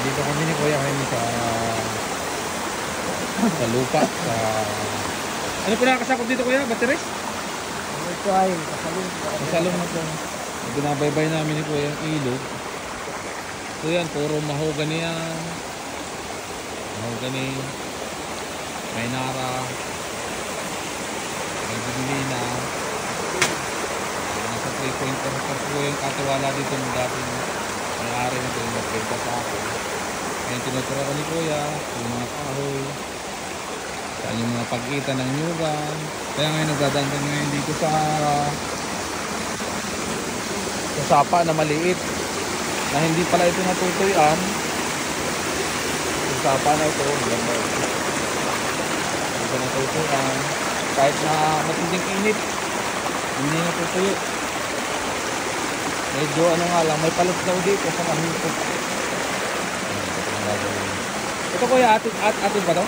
Dito kami ni Kuya ngayon sa lupa. Ano po nakakasakop dito Kuya? Bateres? Ito ay Kasalong na po. Binabaybay namin ni Kuya ang ilog. So yan, puro mahogany yan. Mahogany. May nara. May bumilina. Nasa 3.4 po yung katiwala dito ng dating may-ari nito yung nagpenta sa akin. Ngayon tinuturo ko ni Kuya yung mga kahoy. Saan yung mga pagkita ng nyugan. Kaya ngayon nagdadaan kami ngayon dito sa sapa na maliit na hindi pala ito natutuyan. Yung sapa na ito maganda ito natutuyan kahit na matinding init hindi natutuyo. Medyo ano nga lang, may palot daw dito sa kahito. Ito Kuya, atin ba to?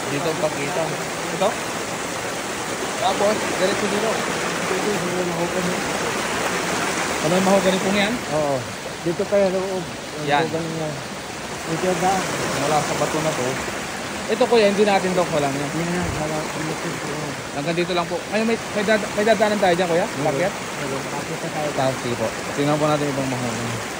Dito ang pakita. Ito? Tapos, diretso dito. Ano yung mahogany pong yan? Oo. Dito kaya loob. Yan. Ito daan. Mula sa bato na to. Ito Kuya, hindi natin daw walang yan. Hindi na. Hanggang dito lang po. Ngayon may dadaanan tayo dyan Kuya? Pakyat? Pakita tayo. Sige po. Tingnan po natin ibang mahogany.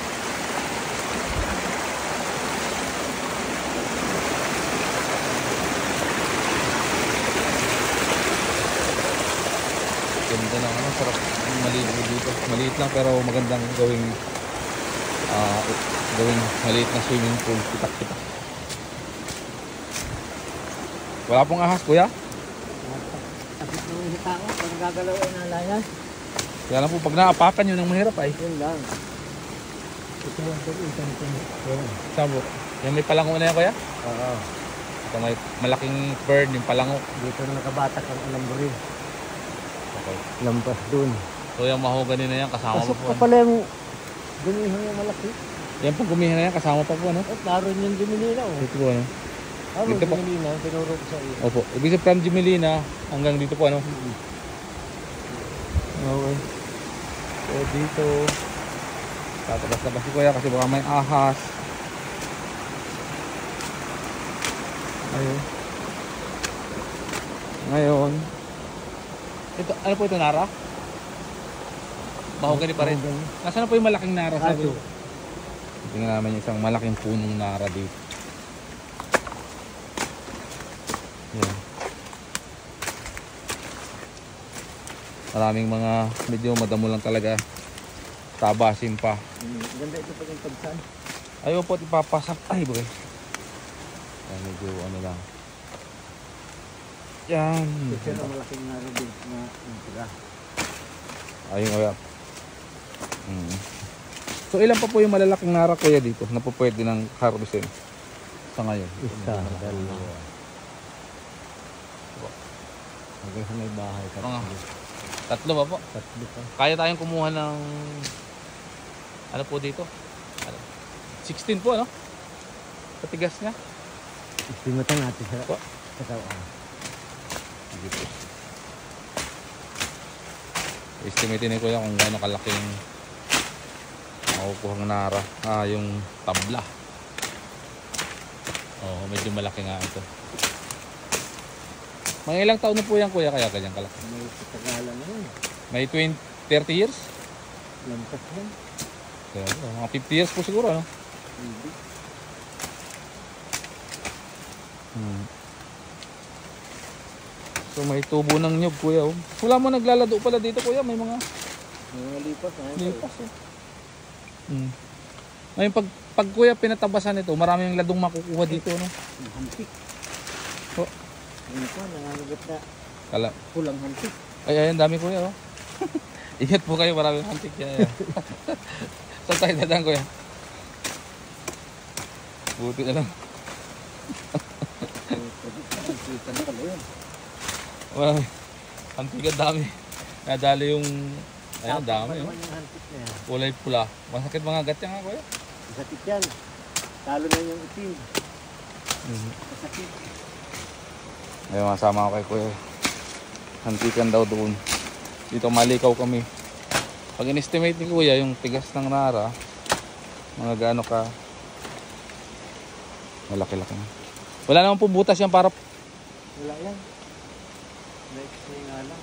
Ganda na ano, sarap maliit dito. Maliit lang pero magandang gawing maliit na swimming pool. Pitak-pitak. Wala pong ahas Kuya? Tapos nung hita ko, pag gagalawin na layas. Kaya lang po pag naapakan yun ang mahirap ay. Yun lang. Ito lang ito. Sabo. Yung may palango na yan Kuya? Oo. Ito may malaking bird yung palango. Dito na nakabatak ang alamburin. Okay. Lampas dun. So yung mahogany na yan kasama Pasok pa pa po. pala yung gumihan yung malaki. Yan po gumihan na yan kasama pa po ano? At naroon yung Jimilina. Dito po ano? Naroon Dito po. Jimilina, tinuro ko sa iyo. Opo. Ibig sabihin from Jimelina hanggang dito po ano? Okay. So dito tatabas-tabas si Kuya kasi baka may ahas. Ayun. Ngayon ito, ano po ito nara? Mahogany pa rin. Nasaan na po yung malaking nara sabi? Tingnan namin yung isang malaking punong nara dito. Yan. Maraming mga medyo madamo lang talaga. Tabasin pa. Ganda ito pag yung pagsan. Ayaw po ipapasak. Ay boy. Yan, medyo ano lang. Yan. Ito na malaking narobin na tira. Ayun Kuya. So ilan pa po yung malalaking nara Kuya dito na po pwede ng harvestin sa ngayon? Isa, dalawa. Hanggang sa may bahay. Tatlo ba po? Tatlo pa. Kaya tayong kumuha ng ano po dito? 16 po ano? Patigas niya. Istimatan natin sa katawan. Sige po. Estimatein ni Kuya kung gaano kalaking makukuhang nara. Yung tabla. Oh, medyo malaki nga ito. Mga ilang taon na po yan Kuya kaya ganyan kalaki? May katagalan na yun. May 30 years? Lampas lang. Kaya, mga 50 years po siguro ano? Hindi. So may tubo ng nyug Kuya oh. Wala mo naglalado pala dito Kuya, may mga lipas na. lipas oh. Ngayon pag Kuya pinatabasan ito, maraming ladong makukuha dito no. Hantik. Oh. Ano po, nangangagat na Kala. pulang hantik. Ay ayun dami Kuya oh. Ingat po kayo, maraming hantik yan. Saan tayo dadaan Kuya? Buti na lang. Kita na pala yun. Marami. Hantik ang dami. Nadali yung ayun dami oh. Yung hantik na yan. Kulay pula. Masakit mga gat yan nga Kuya. Masakit yan. Talo na yung itim. Masakit. Ayun, masama ko kay Kuya. Hantikan daw doon. Dito malikaw kami. Pag in-estimate ni kuya yung tigas ng Nara, mga gaano ka malaki-laki na. Wala naman po butas yan para. Wala yan. Next na nga lang.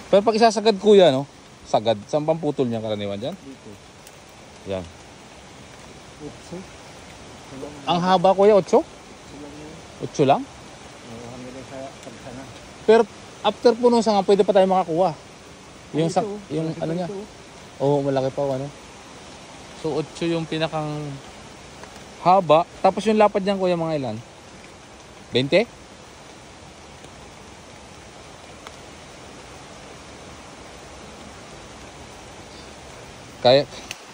Pero pag isasagad kuya, no? Sagad. Saan pang putol niya karaniwan dyan? Dito. Yan. Utso. Ang haba kuya, 8? 8 lang? Oo, kami rin sa pagsana. Pero after po nung sanga, pwede pa tayo makakuha. Yung, Ay, ito, yung malaki ano pa niya. ito. Oo, malaki pa ano. So 8 yung pinakang haba. Tapos yung lapad niyan kuya mga ilan? 20?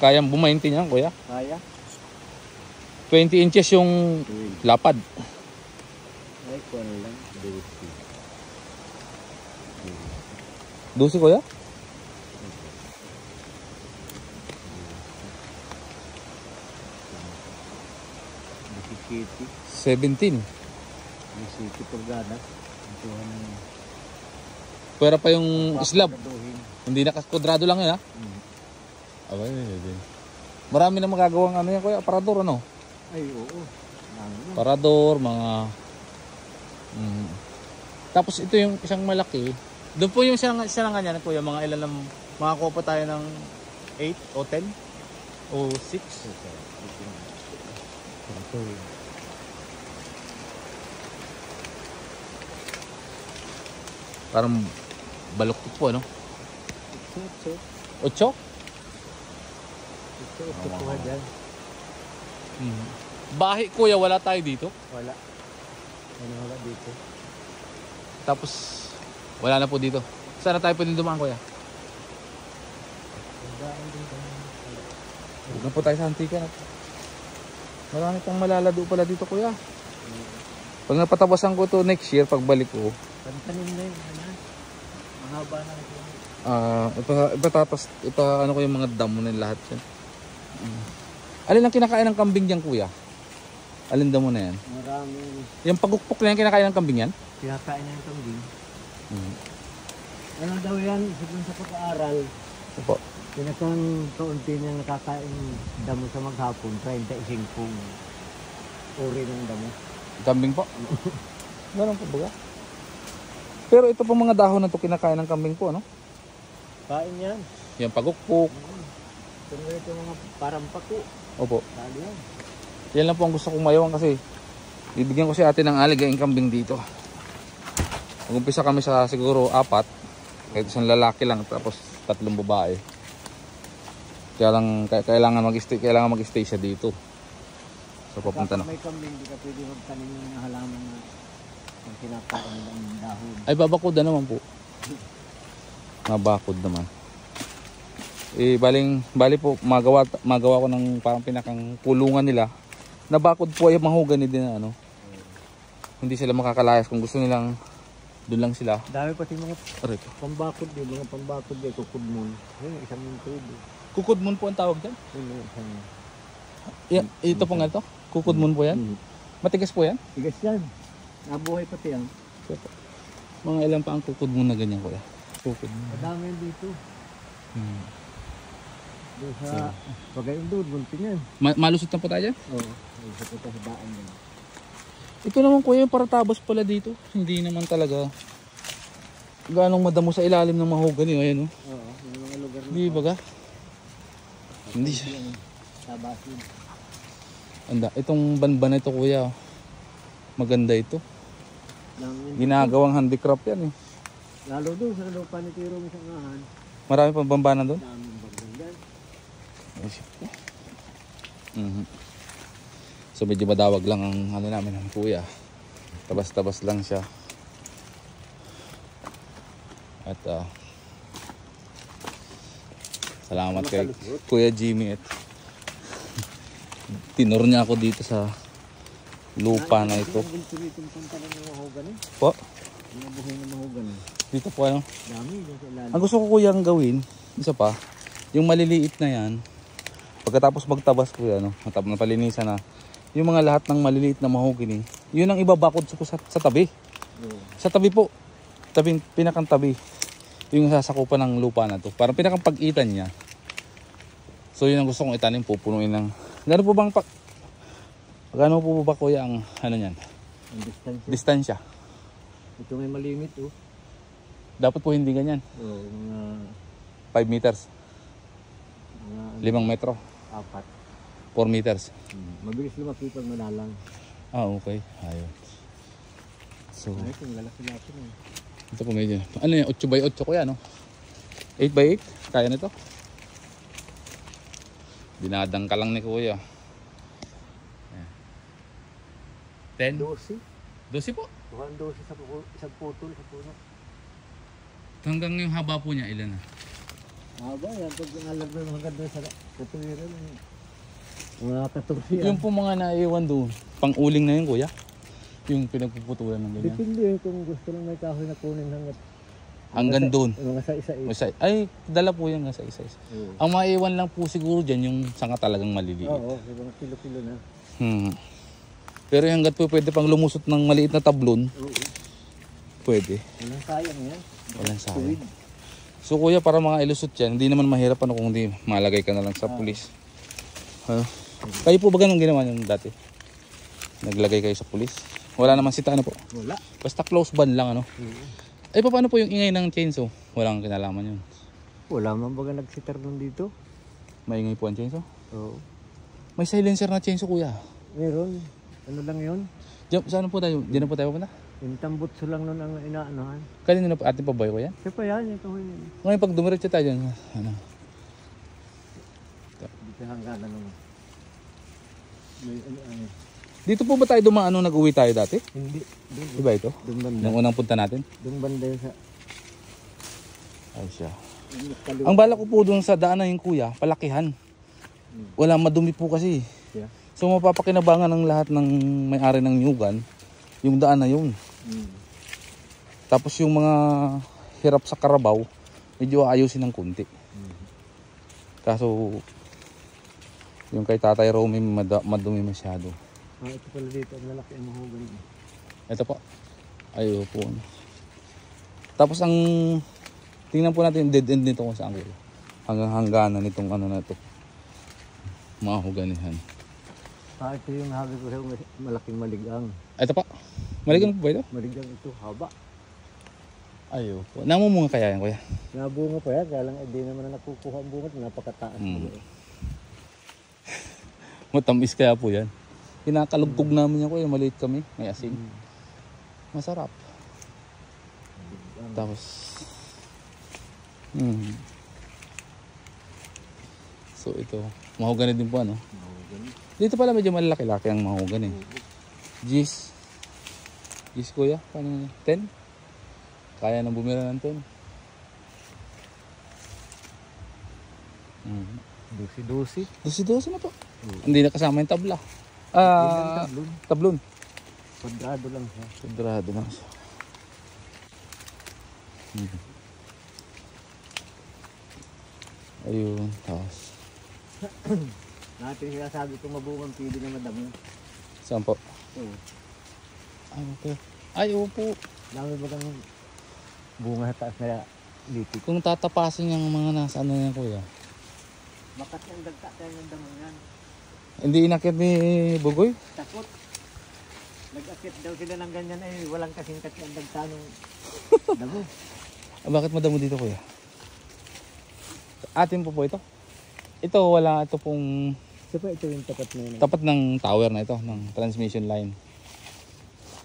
Kayang bumainti niyan kuya. Kaya? 20 inches yung lapad. Ay, kung ano lang. 12 kuya? City. 17. Yung City Pagana. Ito ang Pwera pa yung slab. papaduhin. Hindi na kwadrado lang yun ha. Abay, marami na magagawang ano yan kuya, aparador ano? Ay, oo. Ano? Parador, mga tapos ito yung isang malaki. Doon po yung silangan niya kuya, mga ilan lang makakuha pa tayo ng 8 o 10 o 6. Parang baluktot po ano? Ito. 8? Ito kuha dyan. Bahi kuya, wala tayo dito. Wala. Ano wala dito? Tapos wala na po dito. Saan na tayo pwede dumaan kuya? Huwag na po tayo sa Antica. Marami pang malalado pala dito kuya. Pag napatabasan ko to next year, pagbalik ko, Pantanim na yun. Ano? Mahaba na ito. ano ko yung mga damo na lahat yan. Alin ang kinakain ng kambing dyan kuya? Alin damo na yan? Marami. Yung pagukpok na yan, kinakain ng kambing yan? Pinakain na yung kambing. Ano daw yan? Siguro sa pag-aaral. Opo. Pinakang kaunti niya nakakain damo sa maghapon. 35 uri ng damo. Kambing po? Ganun po ba? Pero ito po mga dahon na ito kinakain ng kambing po, ano? Kain yan. Yung pagukpok. Pero ito mga parang pako. Opo. Kali yan. Yan lang po ang gusto kong mayawan kasi bibigyan ko si ate ng aligaing kambing dito. Mag-umpisa kami sa siguro 4. Kahit isang lalaki lang tapos 3 babae. Kaya lang kailangan mag-stay siya dito. So papunta na. May kambing, di ka pwede magtanim ng halaman na ang kinakain ng dahon. Ay babakod na naman po. Mabakod naman. Bali po magawa ko ng parang pinakang kulungan nila. Nabakod po ay mahogany din na ano. Hindi sila makakalayas kung gusto nilang doon lang sila. Dami pati mga Aray. pambakod din, mga pambakod din, kukudmon. Yun, isang tubo. Kukudmon po ang tawag dyan. Yun, isang... Ito po nga ito. Kukudmon po yan. Matigas po yan. Tigas yan. Nabuhay pati yan. Mga ilan pa ang kukudmon na ganyan kuya. Kukudmon. Madami yan dito. Doon sa pagayon doon, buntin yan. Malusot na po tayo dyan? Oo, sa puta sa daan yan. Ito naman kuya yung paratabas pala dito. Hindi naman talaga ganong madamo sa ilalim ng mahogany. Ayan o. Oo, yung mga lugar na. Hindi baga? Hindi siya. Tabasin. Anda, itong banban na ito kuya. Maganda ito. Ginagawang handicraft yan eh. Lalo doon sa lupa ni Tiro sa ngahan. Marami pang bambanan doon. Daming bagong yan. So medyo madawag lang ang ano namin ng kuya. Tabas-tabas lang siya. At salamat kay Kuya Jimmy at tinur niya ako dito sa lupa na ito. Po? Dito po ano? Ang gusto ko kuyang gawin, isa pa, yung maliliit na yan, pagkatapos magtabas ko yan, napalinisan na, yung mga lahat ng maliliit na mahogany, yun ang ibabakod ko sa tabi. Sa tabi po, pinakang tabi. yung sasakupan ng lupa na to. Parang pinakapag-itan niya. So yun ang gusto kong itanim, pupunuin ng... Gano'n po bang Gano'n po ba kuya ang ano niyan? Ang Distansya. Ito may malimit oh. Dapat po hindi ganyan. Oo, mga 5 meters. mga 5 metro. 4. 4 meters. Mabilis lumaki pag malalang. Okay. Ayun. So, Ay, kung lalaki-laki na. ito po medyo. Ano yan? 8 by 8 kuya, no? 8 by 8? Kaya nito? Dinadang ka lang ni kuya. 10? 12. 12 po. 12 sa isang putol sa puno. Hanggang yung haba po niya, ilan na? Haba yan. Pag alam mo hanggang doon sa katuwiran. Mga 14 yan. Yung po mga naiwan doon, pang-uling na yun kuya? Yung pinagpuputulan ng ganyan? Depende kung gusto lang may kahoy na kunin Hanggang doon? Mga sa isa-isa. Ay, dala po yan nga sa isa-isa. Ang maiwan lang po siguro dyan, yung sanga talagang maliliit. Oo, mga kilo-kilo na. Pero yung hanggat po pwede pang lumusot ng maliit na tablon, pwede. Walang sayang yan. Walang sayang. So kuya, para mga ilusot yan, hindi naman mahirap ano kung hindi malagay ka na lang sa pulis. Kayo po ba ganun ginawa nyo dati? Naglagay kayo sa pulis? Wala naman sita ano po? Wala. Basta close band lang ano? Ay paano po yung ingay ng chainsaw? Walang kinalaman yun. Wala man baga nagsitar nun dito. Maingay po ang chainsaw? Oo. May silencer na chainsaw kuya. Meron. Ano lang yun? Diyan, saan po tayo? Diyan na po tayo punta? Yung tambutso lang nun ang inaanohan. Kanina na po ating pabayo ko yan? Siya pa yan. Ito yun. Ngayon pag dumiretso tayo dyan, ano? Dito hanggang ano. May ano. Dito po ba tayo dumaano nag-uwi tayo dati? Hindi. Doon. Diba ito? Doon banda. Nung unang punta natin? Doon banda yun sa... Ay siya. Ang bala ko po doon sa daan na yung kuya, palakihan. Wala madumi po kasi. Yeah. So mapapakinabangan ng lahat ng may-ari ng Nyugan, yung daan na yun. Tapos yung mga hirap sa karabaw, medyo ayusin ng kunti. Kaso yung kay Tatay Romy madumi masyado. Ito pala dito, ang lalaki ang mahugan. Ito po. Ayo po. Tapos ang tingnan po natin yung dead end nito kung saan ko. Hanggang hangganan nitong ano na ito. Mahuganihan. Ito yung habi ko sa malaking maligang. Ito po. Maligang po ba ito? Maligang ito, haba. Ayo po. Namumunga kaya yan kuya? Nabunga pa yan, kaya lang hindi naman na nakukuha ang bunga. Napakataas. Matamis kaya po yan. Kinakalugkog namin yan kuya. Maliit kami. May asin. Masarap. Tapos so ito mahogany din po ano. Dito pala medyo malaki-laki ang mahogany. Gis kuya, paano 10? Kaya nang bumira ng 10. 12 na po. Hindi na kasama yung tabla. Tablon. Kwadrado lang siya. Kwadrado lang siya. Ayun, tapos Natin sinasabi kung mabungang pili na madami. saan po? Oo. Ay, okay. Ay, opo. Dami ba kang bunga sa taas na litik? Kung tatapasin yung mga nasa ano yan kuya. Bakat yung dagta tayo ng damo yan. Hindi inakit ni Bugoy? Takot. Nag-akit daw sila ng ganyan ay walang kasingkat yung dagta ng damo. Bakit madamo dito kuya? Atin po ito? Ito wala, ito pong Siya pa ito yung tapat na yun. tapat ng tower na ito, ng transmission line.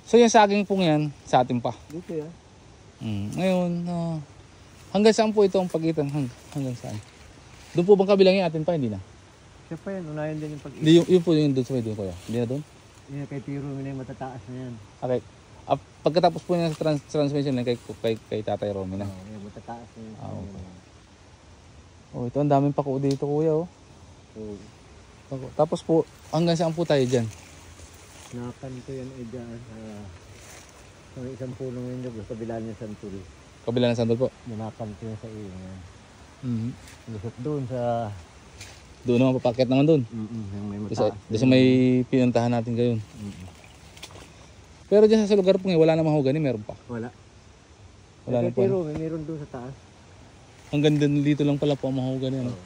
So yung saging pong yan, sa atin pa. Dito yan. Ngayon, hanggang saan po ito ang pagitan? Hanggang saan? Doon po bang kabilang yung atin pa? Hindi na? Siya pa yan, unayan din yung pag-ibig. Hindi, yun po yung doon sa may doon kuya. Hindi na doon? Yan kay Tiro, yun yung matataas na yan. Okay. Pagkatapos po niya sa transmission line kay Tatay Romy na. Oo, yung matataas na yan. Okay. Oh, ito ang daming pako dito kuya oh. Oo. Tapos po, hanggang saan po tayo dyan? Nakanto yan ay dyan sa isang punong yun doon, kabila niya Santul. Kabila ng sandal po? Nakanto yan sa iyo. Lusot doon sa... Doon naman papakit naman doon. Yung may Doon mataas. sa may pinuntahan natin ngayon. Pero dyan sa lugar po ngayon, wala na mahogany, meron pa. Wala. Wala na po. Pero meron doon sa taas. Hanggang dito lang pala po ang mahogany. Ano? Oo.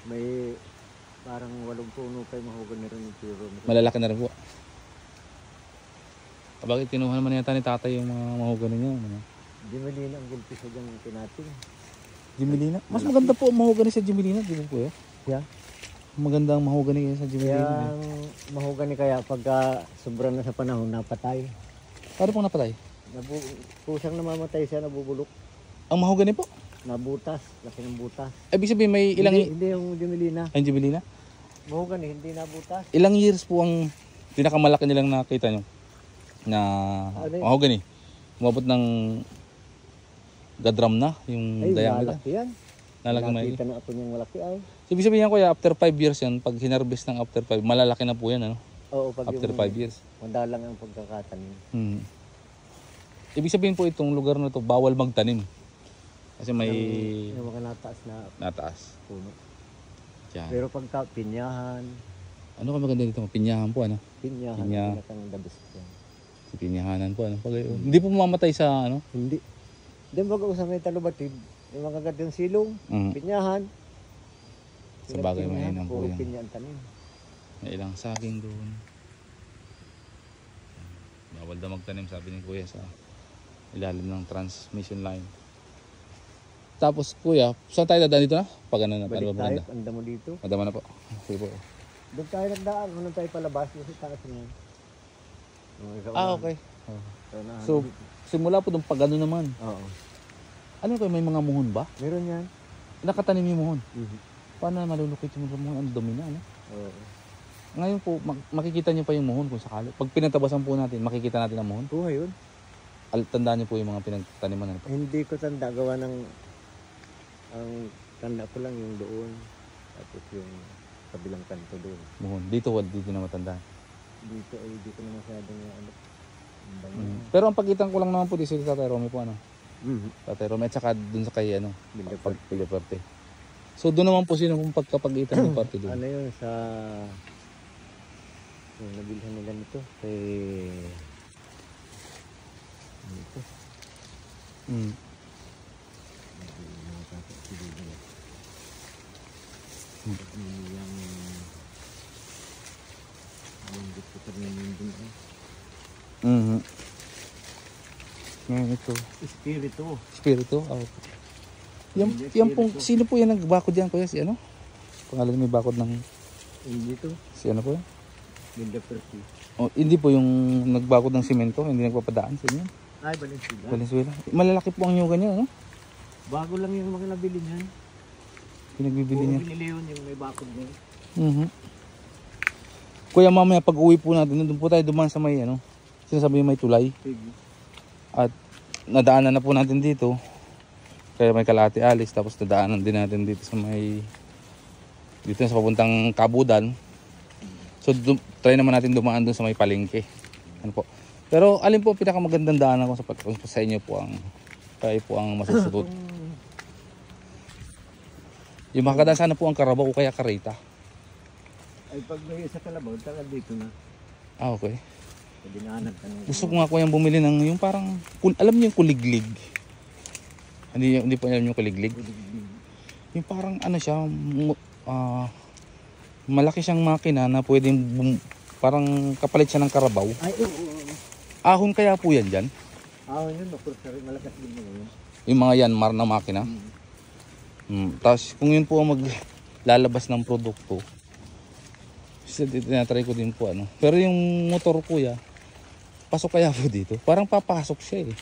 May parang 8 puno kayo mahogany rin yung puro. Malalaki na rin po. Bakit kinuha naman yata ni tatay yung mga mahogany niya? Ano? Jimelina ang gulpi sa dyan tinating. Jimelina? Mas maganda po ang mahogany sa Jimelina, di ba po eh? Yeah. Maganda ang mahogany sa Kaya Jimelina. ang mahogany kaya pagka sobrang na sa panahon napatay. Paano pong napatay? Kusang namamatay siya, nabubulok. Ang mahogany po? Nabutas, laki ng butas. Ibig sabihin may ilang... Hindi yung Jimelina. Ang Jimelina? Mahogany, hindi nabutas. Ilang years po ang pinakamalaki nilang nakita nyo? Na Ano yun? mahogany? Umabot ng gadram na yung Ay, diameter. malaki yan. Nalaki may. Nakita na ako niyang malaki ay. Ibig sabihin ko after 5 years yan, pag hinarvest ng after 5, malalaki na po yan, ano? Oo, pag After yung 5 years. madalang ang pagkakatanim. Ibig sabihin po itong lugar na to bawal magtanim. Kasi may Yung mga nataas na nataas. puno. Yan. Pero pagka pinyahan, Ano ka maganda dito? Pinyahan po, ano? pinyahan, Pinya. pinakang the best yan. Si pinyahanan po, ano? Hindi po mamamatay sa, ano? Hindi. Diyan baga usang may talubatid, yung mga gandang silong, Mm. pinyahan. Sa bagay mainam po puro yan. pinya ang tanim. May ilang saging doon. Bawal daw magtanim, sabi ni Kuya, sa ilalim ng transmission line. Tapos Kuya, saan tayo dadaan dito na? Pag ano na, Balik ano ba tayo, maganda? anda mo dito. Madama na po. Sige po. Doon tayo nagdaan, unang tayo palabas, kasi taas na. Okay. So, So, simula po doon pag ano naman. oo. Ano kayo, may mga muhon ba? Meron yan. Nakatanim yung muhon. Mhm. Paano malulukit yung muhon? Ang dumi na, ano? Oo. Ngayon po, makikita niyo pa yung muhon kung sakali. Pag pinatabasan po natin, makikita natin ang muhon. Buhay yun. Tandaan niyo po yung mga pinagtaniman na ito. Hindi ko tanda, gawa ng, ang tanda ko lang yung doon. Tapos yung kabilang kanto doon. Muhon. Dito na matandaan. Dito ay di ko na masyadong ano. Pero ang pagitan ko lang naman po dito si Tatay Romy po, ano? Mhm. Tatay Romy at saka dun sa kay ano, Bilapag. Pagpiliparte. So doon naman po sino kung pagkapagitan ng parte doon. Ano yun sa yung nabilhan nila nito kay ano ito? Mm. Yung dito na yung dun eh. Mhm. Ngayon ito. Espiritu. Spirito. Oh. Yan pong, sino po yan nagbakod yan kuya? Si ano? Pangalan may bakod ng Hindi to. si ano po yan? Bilapag. Oh, hindi po yung nagbakod ng simento, hindi nagpapadaan sa inyo. Ay, Valenzuela. Valenzuela. Malalaki po ang nyuga niya, ano? Bago lang yung mga nabili niyan. Pinagbibili niya. Binili yun yung may bakod niya. Mhm. Kuya, mamaya pag uwi po natin, doon po tayo dumaan sa may ano, sinasabi yung may tulay. Sige. At nadaanan na po natin dito. Kaya may Kalahati Alis, tapos nadaanan din natin dito sa may dito sa papuntang Kabudan. So try naman natin dumaan doon sa may palengke. Ano po? Pero alin po ang pinakamagandang daanan ko sa inyo po ang kayo po ang masusunod. Yung makakadaan sana po ang Carabao o kaya Carita. Ay, pag may sa Kalabaw, tagal dito na. Ah, okay. Pwede na anak ka nung... Gusto ko nga ko yung bumili ng yung parang, alam niyo yung kuliglig? Hindi po alam yung kuliglig? Yung parang ano siya, malaki siyang makina na pwedeng parang kapalit siya ng karabaw. Ay, oo. Ahon kaya po yan dyan? Ahon yun, malakas din mo yun. Yung mga Yanmar na makina. Tapos kung yun po ang maglalabas ng produkto, tinatry ko din po ano. Pero yung motor kuya, pasok kaya po dito? Parang papasok siya eh.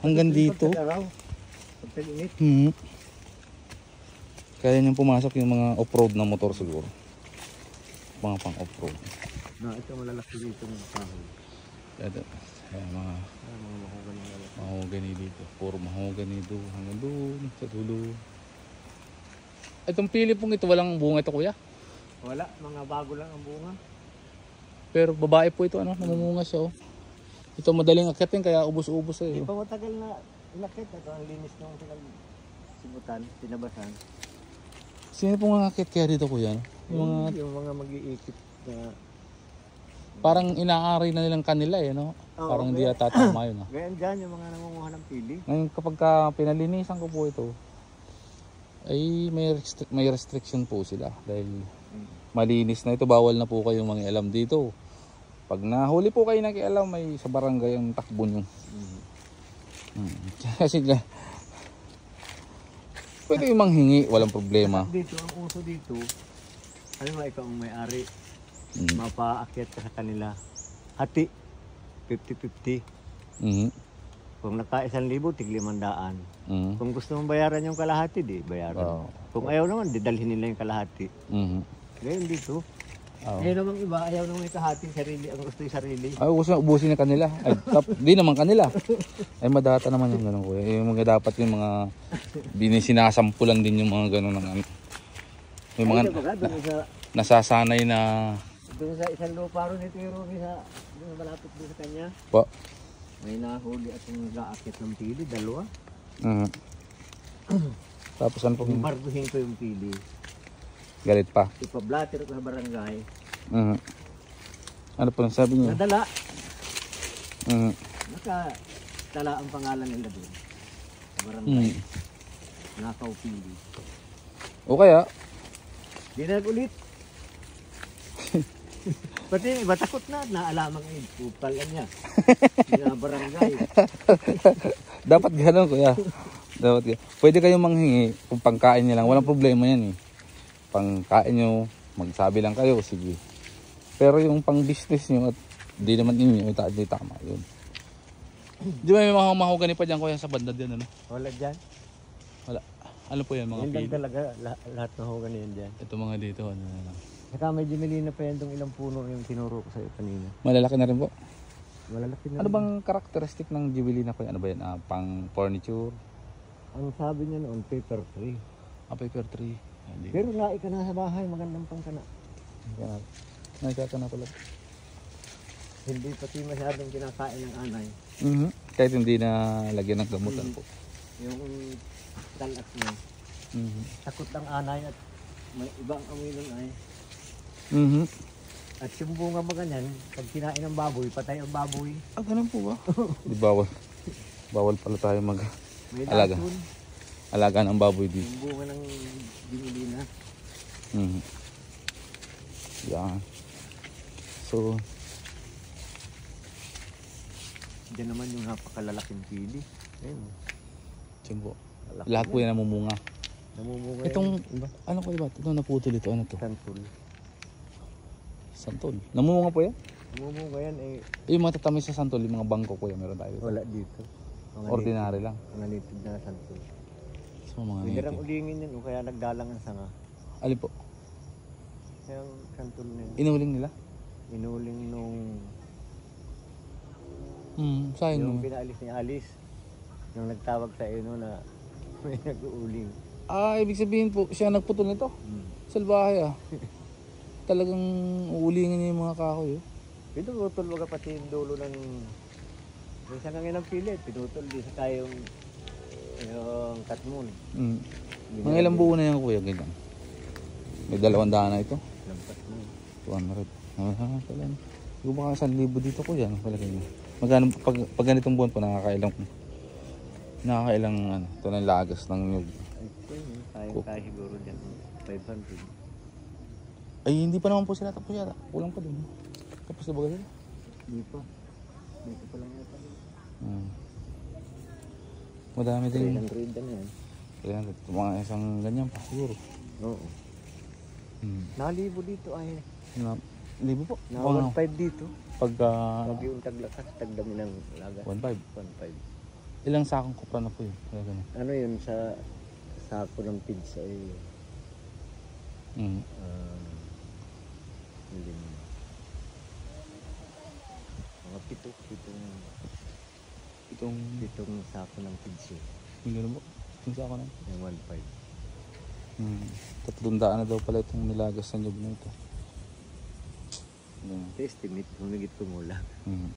Hanggang dito. Pagtalinit. Kaya niyang pumasok yung mga off-road na motor siguro. Mga pang off-road. Na, ito malalaki dito ng kahoy. Kaya mga mahogany dito. Puro mahogany doon. Hanggang doon sa dulo. Itong pili pong ito, walang bunga ito kuya? Wala, mga bago lang ang bunga. Pero babae po ito, ano? Namumunga siya oh. Ito madaling akitin kaya ubos-ubos eh. Hindi pa matagal na inakit. Ito ang linis ng sibutan, tinabasan. Sino pong ngakit kaya dito kuya? No? Yung mga mag-iikip na... Parang inaari na nilang kanila eh, no? Oo, Parang hindi tatama yun. Ganyan dyan yung mga nangunguha ng pili. Ngayon kapag pinalinisan ko po ito, Ay may restriction po sila dahil malinis na ito, bawal na po kayong mangialam dito. Pag nahuli po kayo nakialam, may sa barangay ang takbo nyo. Kasi pwede yung manghingi, walang problema. Dito, ang uso dito, ano ba ikaw ang may-ari, mapaakyat ka sa kanila. Hati, 50-50. Kung naka 1,000, tig 500. Kung gusto mong bayaran yung kalahati, di bayaran. Kung ayaw naman, di dalhin nila yung kalahati. Ngayon dito, ayaw namang iba, ayaw namang ikahati sarili, ang gusto yung sarili. Ay, gusto ubusin na kanila. Ay, di naman kanila. Ay, madata naman yung gano'n, kuya. Yung mga dapat yung mga sinasampulan din yung mga gano'n ng ano. Yung mga nasasanay na... Doon sa isang lupa ron ito yung Ruby sa malapit doon sa kanya. Po. May nahuli at yung nag-aakit ng pili, 2. Tapos ano po? Barduhin ko yung pili. Galit pa. Ipablatter ko sa barangay. Ano po sabi niyo? Nadala. Nakatala ang pangalan nila doon. Sa barangay. Nakaw pili. O kaya? Di na ulit. Pati yung iba takot na. Naalamang pupalan niya. Sa barangay. Dapat gano'n, kuya. Dapat gano'n. Pwede kayong manghingi kung pangkain niya lang. Walang problema yan eh. Pangkain nyo, magsabi lang kayo, sige. Pero yung pang business nyo at di naman inyo, di tama yun. Di ba may mga mahogani pa dyan, kuya, sa banda dyan, ano? Wala dyan. Wala. Ano po yan, mga Yan pili? lang talaga, lahat na mahogani yan dyan. Ito mga dito, ano na lang. Saka may Jimelina pa yan itong ilang puno yung tinuro ko sa'yo kanina. Malalaki na rin po. Malalaki na Ano rin. bang karakteristik ng Givelina po? Ano ba yan? Pang furniture? Ang sabi niya noon, paper tree. Paper tree. Pero lai ka na sa bahay, magandang pangkana. Nakika ka na pala. Hindi pati masyadong kinakain ng anay. Kahit hindi na lagyan ng gamutan po. Yung talas niya. Takot ang anay at may ibang amoy ng ay. At yung bunga ba ganyan, pag kinain ng baboy, patay ang baboy. Ah, ganun po ba? Di bawal. Bawal pala tayo May alaga. lason. Alaga ng baboy dito. Yung bunga ng Jimelina. Yan. So, Diyan naman yung napakalalaking pili. Ayun. yun po. Malaki Lahat po yan namumunga. Namumunga Itong, iba. ano ko ba? Ito naputol ito. Ano to? Santol. Santol. Namumunga po yan? Namumunga yan eh. Yung mga tatamis sa santol, yung mga bangko ko yan. Meron tayo. Wala dito. Mga Ordinary lang. Mga native na santol. So, mga Pinirang native. ulingin yan o kaya nagdalang ang sanga. Alin po? Kaya ang santol na yun. Inuling nila? Inuling nung Sayang yung naman. pinaalis ni Alice. Nung nagtawag sa iyo no, na may nag-uuling. Ah, ibig sabihin po, siya nagputol nito. Salbahe ah. Talagang uulingin niya yung mga kahoy. Pinutol mo ka pati yung dulo ng sa ngangin ng pilit. Pinutol di sa kayong yung katmon. Mga ilang buo na yan, kuya, ganyan. May 200 na ito. Lampas mo. 200. Pala. Hindi ko baka 1,000 dito, kuya. Ano pala ganyan? Magkano, pag ganitong buwan po, nakakailang ano, ito na yung lagas ng nyug. Kaya siguro dyan. 500. Ay, hindi pa naman po sila tapos yata. Kulang pa din. Tapos na ba sila? Hindi pa. Dito pa lang yata. Madami din. 300 na yan. Kaya mga isang ganyan pa siguro. Oo. Nalibo dito ay. Libo po. Na 1.5 dito. Pagka... Pag yung taglakas, tagdami ng lagas. 1.5. 1.5. Ilang sakong kopra na po yun? Kaya ganun. Ano yun sa sako ng pizza ay mga pitong sako ng pizza. Yung gano'n po? Yung sako na? Yung 1.5. 300 na daw pala itong nilagas sa nyug na ito. Estimate, humigit kumula.